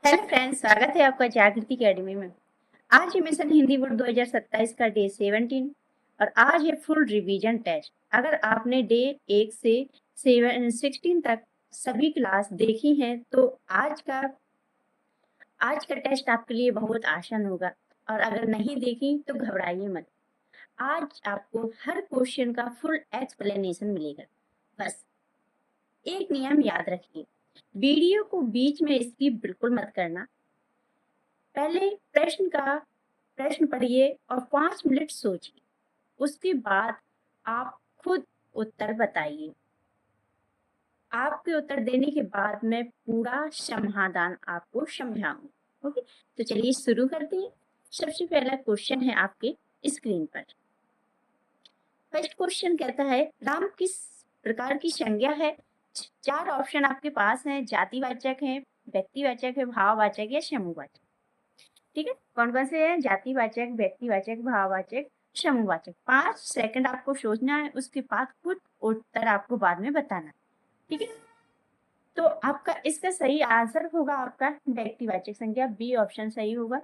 Hello friends, स्वागत है आपका जागृति अकेडमी में। आज है मिशन हिंदी बोर्ड 2027 का डे 17 और आज है फुल रिवीजन टेस्ट। अगर आपने डे 1 से 16 तक सभी क्लास देखी हैं तो आज का टेस्ट आपके लिए बहुत आसान होगा। और अगर नहीं देखी तो घबराइए मत। आज आपको हर क्वेश्चन का फुल एक्सप्लेनेशन मिलेगा। बस एक नियम याद रखिए, वीडियो को बीच में स्किप बिल्कुल मत करना। पहले प्रश्न पढ़िए और 5 मिनट सोचिए। उसके बाद आप खुद उत्तर बताइए। आपके उत्तर देने के बाद मैं पूरा समाधान आपको समझाऊंगी। ओके, तो चलिए शुरू करते हैं। सबसे पहला क्वेश्चन है आपके स्क्रीन पर। फर्स्ट क्वेश्चन कहता है, राम किस प्रकार की संज्ञा है? 4 ऑप्शन आपके पास हैं, जातिवाचक है, व्यक्तिवाचक है, भाववाचक या समूहवाचक। ठीक है, कौन कौन से हैं? जातिवाचक, व्यक्तिवाचक, भाववाचक, समूहवाचक। 5 सेकंड आपको सोचना है, उसके बाद खुद उत्तर आपको बाद में बताना। ठीक है, तो आपका इसका सही आंसर होगा आपका व्यक्तिवाचक संज्ञा, बी ऑप्शन सही होगा।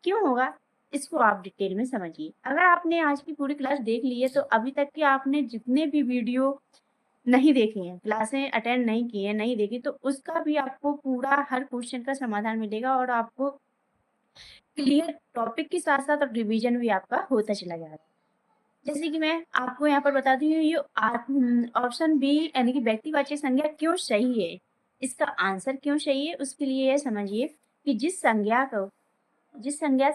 क्यों होगा इसको आप डिटेल में समझिए। अगर आपने आज की पूरी क्लास देख ली है तो अभी तक के आपने जितने भी वीडियो नहीं देखी हैं, क्लासें अटेंड नहीं की है, नहीं देखी, तो उसका भी आपको पूरा हर क्वेश्चन का समाधान मिलेगा और आपको क्लियर टॉपिक के साथ साथ रिवीजन भी आपका होता चला जाएगा। जैसे कि मैं आपको यहाँ पर बताती हूँ, ये ऑप्शन बी यानी कि व्यक्तिवाचक संज्ञा क्यों सही है, इसका आंसर क्यों सही है, उसके लिए यह समझिए कि जिस संज्ञा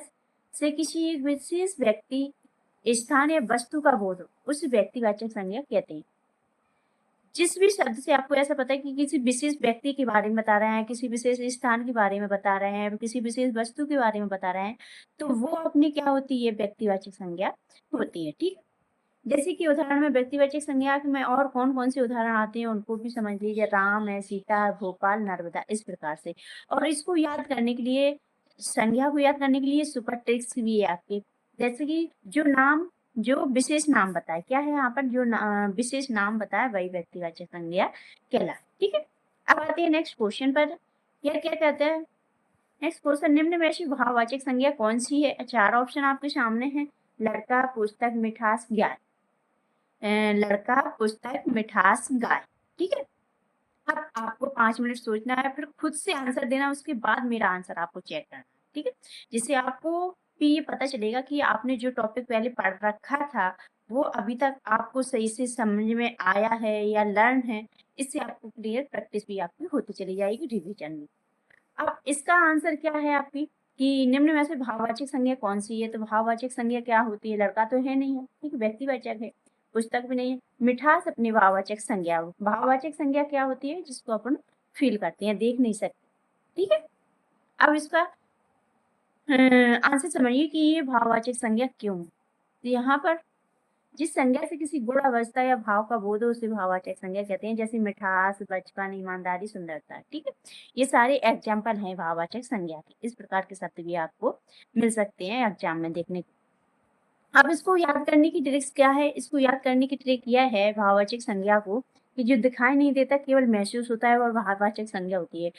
से किसी एक विशेष व्यक्ति, स्थान या वस्तु का बोध हो, उस व्यक्तिवाचक संज्ञा कहते हैं। जिस भी शब्द से आपको ऐसा पता है कि किसी विशेष व्यक्ति के बारे में बता रहे हैं, किसी विशेष स्थान के बारे में बता रहे हैं, किसी विशेष वस्तु के बारे में बता रहे हैं, तो वो अपनी क्या होती है? व्यक्तिवाचक संज्ञा होती है। ठीक, जैसे कि उदाहरण में व्यक्तिवाचक संज्ञा में और कौन कौन से उदाहरण आते हैं उनको भी समझ लीजिए। राम है, सीता है, भोपाल, नर्मदा, इस प्रकार से। और इसको याद करने के लिए, संज्ञा को याद करने के लिए सुपर ट्रिक्स भी है आपके। जैसे कि जो विशेष नाम बताए, क्या है यहाँ पर, जो विशेष नाम बताए वही व्यक्तिवाचक संज्ञा कहलाए। ठीक है, अब आते हैं नेक्स्ट क्वेश्चन पर। यह क्या कहते हैं? नेक्स्ट क्वेश्चन, निम्न में से भाववाचक संज्ञा कौन सी है? 4 ऑप्शन आपके सामने हैं। लड़का, पुस्तक, मिठास, गाय। लड़का, पुस्तक, मिठास, गाय। ठीक है, अब आपको 5 मिनट सोचना है, फिर खुद से आंसर देना, उसके बाद मेरा आंसर आपको चेक करना है। ठीक है, जिससे आपको भी ये पता चलेगा कि आपने जो टॉपिक पहले पढ़ रखा था वो अभी तक आपको सही से समझ में आया है या लर्न है। इससे आपको क्लियर प्रैक्टिस भी आपकी होती चली जाएगी रिवीजन में। अब इसका आंसर क्या है आपकी कि निम्न में से भाववाचक संज्ञा कौन सी है? तो भाववाचक संज्ञा क्या होती है? लड़का तो है नहीं है, ठीक, व्यक्तिवाचक है। पुस्तक भी नहीं है। मिठास अपनी भाववाचक संज्ञा। भाववाचक संज्ञा क्या होती है? जिसको अपन फील करते हैं, देख नहीं सकते। ठीक है, अब इसका आंसर समझिए कि ये भाववाचक संज्ञा क्यों है। तो यहाँ पर जिस संज्ञा से किसी गुण, अवस्था या भाव का बोध हो उसे भाववाचक संज्ञा कहते हैं। जैसे मिठास, बचपन, ईमानदारी, सुंदरता। ठीक है, ये सारे एग्जाम्पल हैं भाववाचक संज्ञा के। इस प्रकार के शब्द भी आपको मिल सकते हैं एग्जाम में देखने को। अब इसको याद करने की ट्रिक्स क्या है? इसको याद करने की ट्रिक यह है भाववाचक संज्ञा को, कि जो दिखाई नहीं देता केवल महसूस होता है और भाववाचक संज्ञा होती है।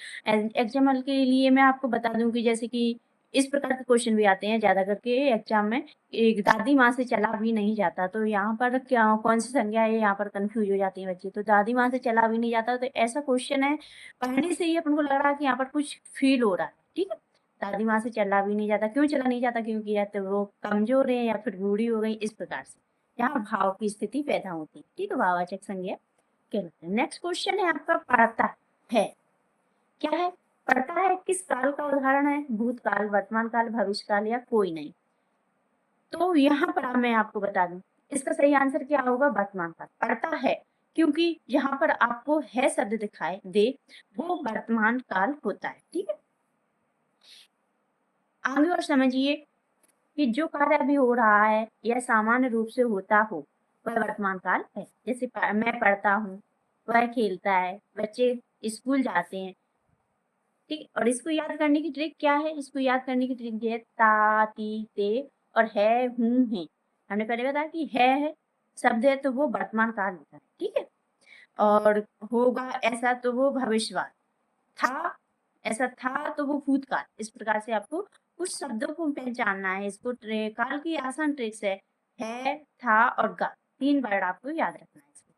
एग्जाम्पल के लिए मैं आपको बता दूं कि जैसे कि इस प्रकार के क्वेश्चन भी आते हैं ज्यादा करके एग्जाम में। एक दादी माँ से चला भी नहीं जाता, तो यहाँ पर क्या कौन सी संज्ञा है? यहाँ पर कंफ्यूज हो जाती है बच्चे। तो दादी माँ से चला भी नहीं जाता, तो ऐसा क्वेश्चन है, पढ़ने से ही अपन को लग रहा है कि यहाँ पर कुछ फील हो रहा है। ठीक है, दादी माँ से चला भी नहीं जाता, क्यों चला नहीं जाता? क्योंकि या तो वो कमजोर है या फिर बूढ़ी हो गई, इस प्रकार से यहाँ भाव की स्थिति पैदा होती है। ठीक है, भाववाचक संज्ञा कहलाते हैं। नेक्स्ट क्वेश्चन है आपका, पढ़ता है। क्या है? पढ़ता है किस काल का उदाहरण है? भूतकाल, वर्तमान काल, भविष्य काल या कोई नहीं। तो यहाँ पर मैं आपको बता दूं, इसका सही आंसर क्या होगा? वर्तमान काल। पढ़ता है क्योंकि यहाँ पर आपको है शब्द दिखाई दे, वो वर्तमान काल होता है। ठीक है, आगे और समझिए कि जो कार्य अभी हो रहा है या सामान्य रूप से होता हो वह वर्तमान काल है। जैसे मैं पढ़ता हूँ, वह खेलता है, बच्चे स्कूल जाते हैं। ठीक, और इसको याद करने की ट्रिक क्या है? इसको याद करने की ट्रिक है ता, ती, ते और है, हूँ, है। हमने पहले बताया कि है शब्द है तो वो वर्तमान काल होता है। ठीक है, और होगा ऐसा तो वो भविष्यवाद। था ऐसा था तो वो भूतकाल। इस प्रकार से आपको कुछ शब्दों को पहचानना है। इसको काल की आसान ट्रिक्स है, था और गा, 3 वर्ड आपको याद रखना है इसको।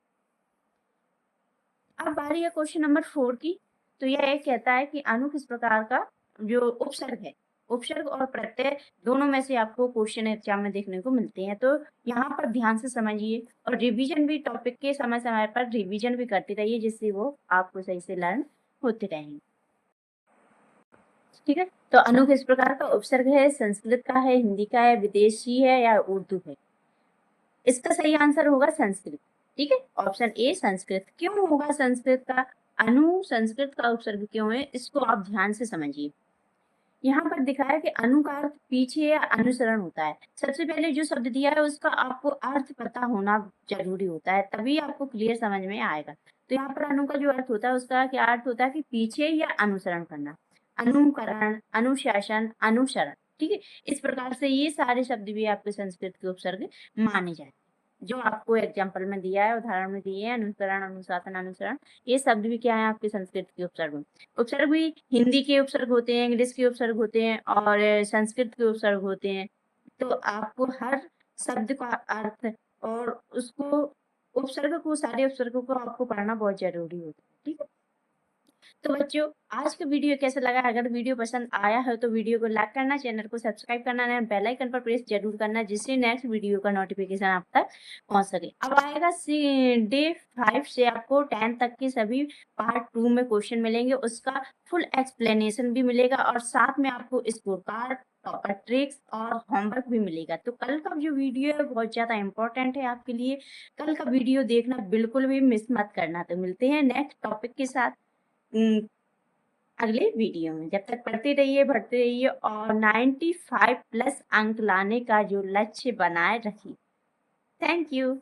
अब बारी है क्वेश्चन नंबर 4 की। तो यह कहता है कि अनु किस प्रकार का जो उपसर्ग है, उपसर्ग और प्रत्यय दोनों में से आपको क्वेश्चन एग्जाम में देखने को मिलते हैं। तो यहाँ पर ध्यान से समझिए और रिवीजन भी, टॉपिक के समय समय पर रिवीजन भी करते रहिए, जिससे वो आपको सही से लर्न होते रहेंगे। ठीक है, तो अनु किस प्रकार का उपसर्ग है, संस्कृत का है, हिंदी का है, विदेशी है या उर्दू है? इसका सही आंसर होगा संस्कृत। ठीक है, ऑप्शन ए संस्कृत। क्यों होगा संस्कृत का? अनु संस्कृत का उपसर्ग क्यों है, इसको आप ध्यान से समझिए। यहाँ पर दिखा है कि अनु का अर्थ पीछे या अनुसरण होता है। सबसे पहले जो शब्द दिया है उसका आपको अर्थ पता होना जरूरी होता है, तभी आपको क्लियर समझ में आएगा। तो यहाँ पर अनु का जो अर्थ होता है उसका क्या अर्थ होता है कि पीछे या अनुसरण करना, अनुकरण, अनुशासन, अनुसरण। ठीक है, इस प्रकार से ये सारे शब्द भी आपके संस्कृत के उपसर्ग माने जाए। जो आपको एग्जाम्पल में दिया है, उदाहरण में दिए हैं, अनुकरण, अनुशासन, अनुसरण, ये शब्द भी क्या है आपके संस्कृत के उपसर्ग। उपसर्ग भी हिंदी के उपसर्ग होते हैं, इंग्लिश के उपसर्ग होते हैं और संस्कृत के उपसर्ग होते हैं। तो आपको हर शब्द का अर्थ और उसको उपसर्ग को, सारे उपसर्गों को आपको पढ़ना बहुत जरूरी होता है। ठीक है, तो बच्चों आज का वीडियो कैसा लगा? अगर वीडियो पसंद आया है तो वीडियो को लाइक करना, चैनल को सब्सक्राइब करना और बेल आइकन पर प्रेस जरूर करना, जिससे नेक्स्ट वीडियो का नोटिफिकेशन आप तक पहुंच सके। अब आएगा डे 5 से आपको 10 तक के सभी पार्ट 2 में क्वेश्चन मिलेंगे, उसका फुल एक्सप्लेनेशन भी मिलेगा और साथ में आपको स्कोर कार्ड, टॉपर ट्रिक्स और होमवर्क भी मिलेगा। तो कल का जो वीडियो है बहुत ज्यादा इंपॉर्टेंट है आपके लिए, कल का वीडियो देखना बिल्कुल भी मिस मत करना। तो मिलते हैं नेक्स्ट टॉपिक के साथ अगले वीडियो में। जब तक पढ़ते रहिए, बढ़ते रहिए और 95 प्लस अंक लाने का जो लक्ष्य बनाए रखिए। Thank you.